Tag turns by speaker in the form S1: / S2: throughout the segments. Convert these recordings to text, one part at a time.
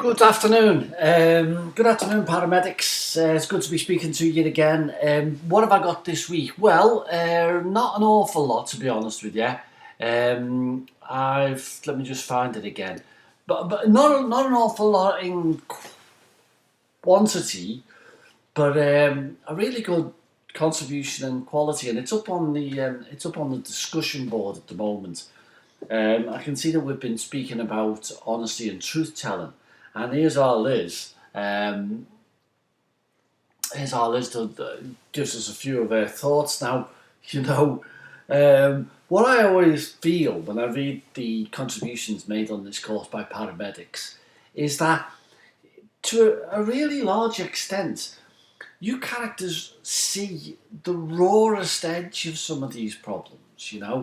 S1: Good afternoon. Good afternoon, paramedics. It's good to be speaking to you again. What have I got this week? Well, not an awful lot, to be honest with you. Let me just find it again. But not an awful lot in quantity, but a really good contribution and quality, and it's up on the discussion board at the moment. I can see that we've been speaking about honesty and truth telling, and here's our Liz. Here's our Liz that gives us a few of her thoughts. Now, what I always feel when I read the contributions made on this course by paramedics is that, to a really large extent, you characters see the rawest edge of some of these problems. For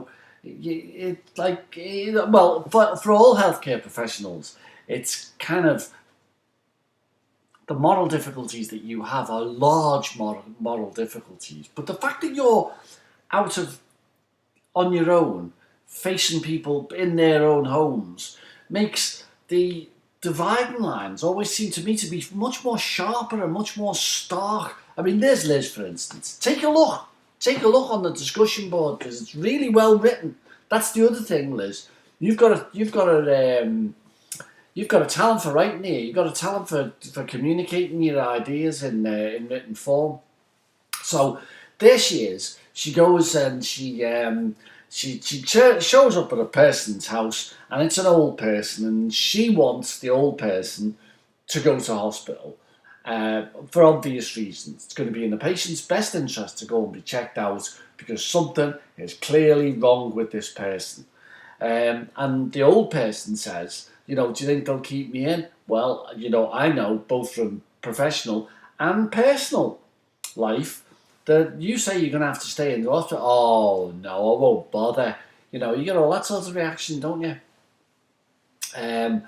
S1: all healthcare professionals, it's kind of the moral difficulties that you have are large moral difficulties. But the fact that you're on your own, facing people in their own homes, makes the dividing lines always seem to me to be much more sharper and much more stark. I mean, there's Liz, for instance. Take a look on the discussion board, because it's really well written. That's the other thing, Liz. You've got a talent for writing here. You've got a talent for communicating your ideas in written form. So there she is. She goes and she shows up at a person's house, and it's an old person, and she wants the old person to go to hospital. For obvious reasons. It's going to be in the patient's best interest to go and be checked out, because something is clearly wrong with this person. And the old person says, do you think they'll keep me in? Well, I know both from professional and personal life that you say you're going to have to stay in the hospital. Oh, no, I won't bother. You get all that sort of reaction, don't you? And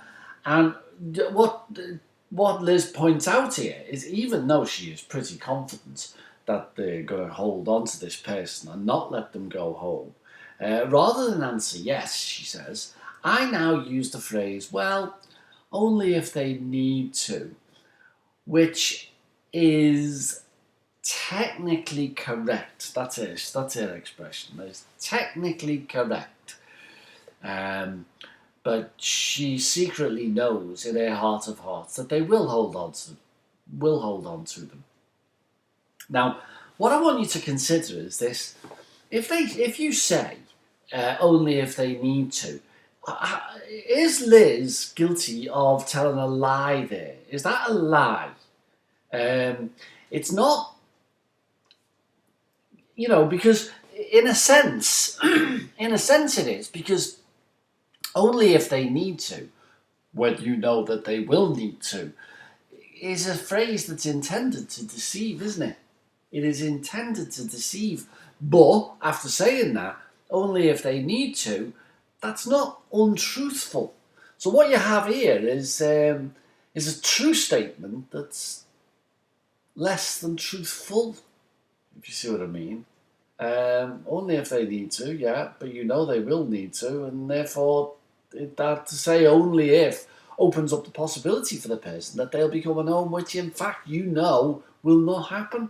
S1: what Liz points out here is, even though she is pretty confident that they're going to hold on to this person and not let them go home, rather than answer yes, she says, I now use the phrase, well, only if they need to, which is technically correct. That's her expression. It's technically correct. But she secretly knows in her heart of hearts that they will hold on to them. Now, what I want you to consider is this: if you say only if they need to, is Liz guilty of telling a lie there? Is that a lie? It's not, because in a sense it is, because only if they need to, when you know that they will need to, is a phrase that's intended to deceive, isn't it? It is intended to deceive. But after saying that, only if they need to, that's not untruthful. So what you have here is a true statement that's less than truthful, if you see what I mean. Only if they need to, yeah, but they will need to, and therefore that to say only if opens up the possibility for the person that they'll be coming home, which in fact will not happen.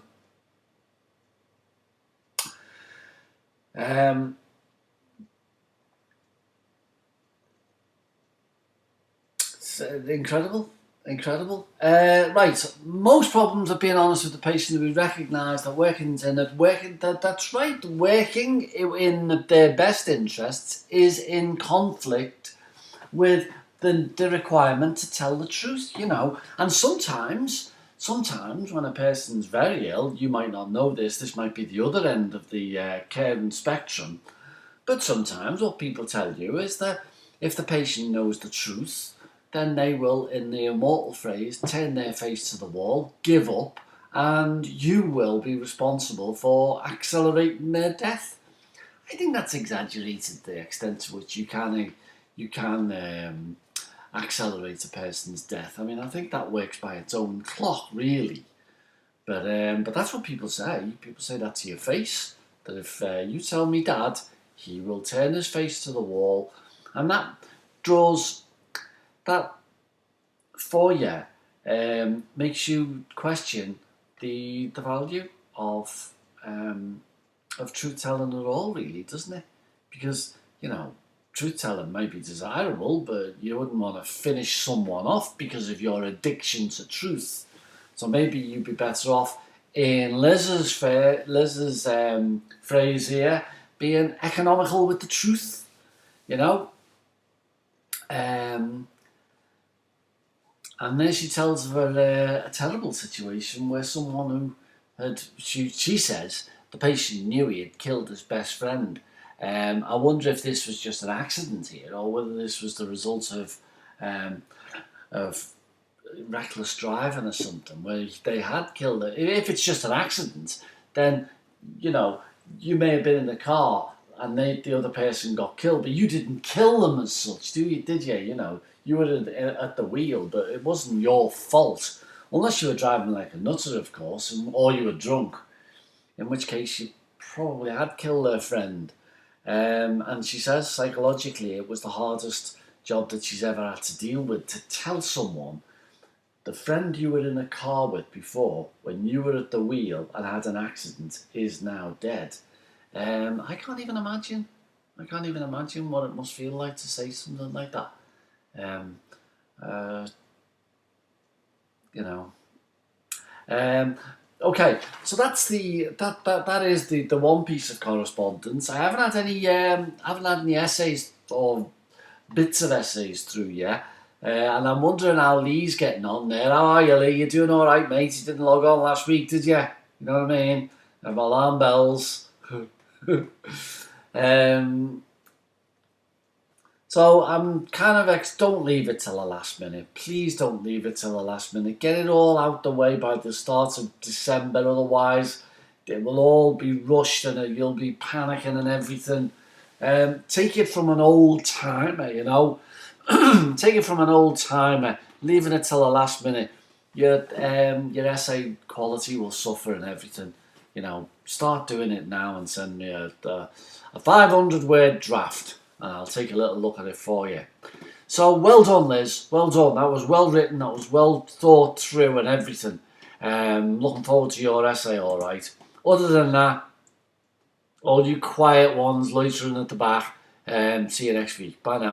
S1: It's incredible. Right, most problems of being honest with the patient, we recognise that working in their best interests is in conflict with the requirement to tell the truth, and sometimes when a person's very ill, you might not know this might be the other end of the caring spectrum, but sometimes what people tell you is that if the patient knows the truth, then they will, in the immortal phrase, turn their face to the wall, give up, and you will be responsible for accelerating their death. I think that's exaggerated, the extent to which you can accelerate a person's death. I mean, I think that works by its own clock, really. But that's what people say. People say that to your face, that if you tell me Dad, he will turn his face to the wall, and that draws that for you makes you question the value of truth telling at all, really, doesn't it? Because, you know, truth telling might be desirable, but you wouldn't want to finish someone off because of your addiction to truth. So maybe you'd be better off, in Liz's phrase here, being economical with the truth, you know. And then she tells of a terrible situation where someone who had, she says, the patient knew he had killed his best friend. I wonder if this was just an accident here, or whether this was the result of reckless driving or something, where they had killed it. If it's just an accident, then, you know, you may have been in the car and the other person got killed, but you didn't kill them as such, did you? You know, you were at the wheel, but it wasn't your fault. Unless you were driving like a nutter, of course, or you were drunk, in which case you probably had killed their friend. And she says psychologically it was the hardest job that she's ever had to deal with, to tell someone the friend you were in a car with before, when you were at the wheel and had an accident, is now dead. I can't even imagine. I can't even imagine what it must feel like to say something like that. You know. Okay, so that's that is the one piece of correspondence. I haven't had any essays or bits of essays through yet. And I'm wondering how Lee's getting on there. How are you, Lee? You doing all right, mate? You didn't log on last week, did you? You know what I mean? Have alarm bells. So I'm kind of don't leave it till the last minute. Please don't leave it till the last minute. Get it all out the way by the start of December. Otherwise, it will all be rushed and you'll be panicking and everything. Take it from an old timer, you know. Take it from an old timer. Leaving it till the last minute, your essay quality will suffer and everything. You know, start doing it now and send me a 500-word draft, and I'll take a little look at it for you. So well done, Liz. Well done. That was well written. That was well thought through and everything. Looking forward to your essay. All right. Other than that, all you quiet ones loitering at the back. See you next week. Bye now.